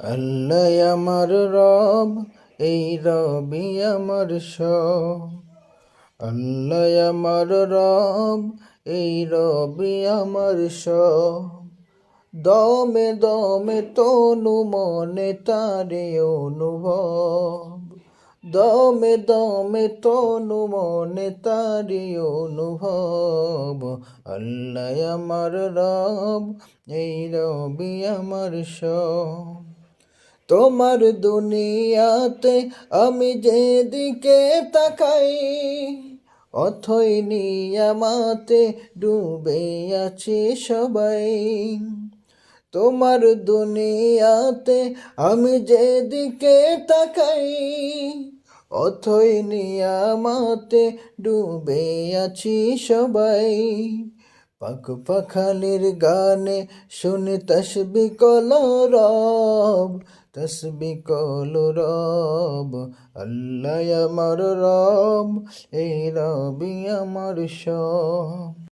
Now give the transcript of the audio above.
আল্লাহ আমার রব, এই রবি আমার সব। আল্লাহ আমার রব, এই রবি আমার সব। দমে দমে তনু মনে তারে অনুভব। দমে দমে তনু মনে তারে অনুভব। আল্লাহ আমার রব, এই রবি আমার সব। তোমার দুনিয়াতে আমি যেদিকে তাকাই, অথই নিয়ামাতে ডুবে আছি সবাই। তোমার দুনিয়াতে আমি যেদিকে তাকাই, অথই নিয়ামাতে ডুবে আছি সবাই। পাখ পাখালির গানে শুনি তসবি কলরব, তসবি কলরব। আল্লাহ আমার রব, এই রবি আমার সব।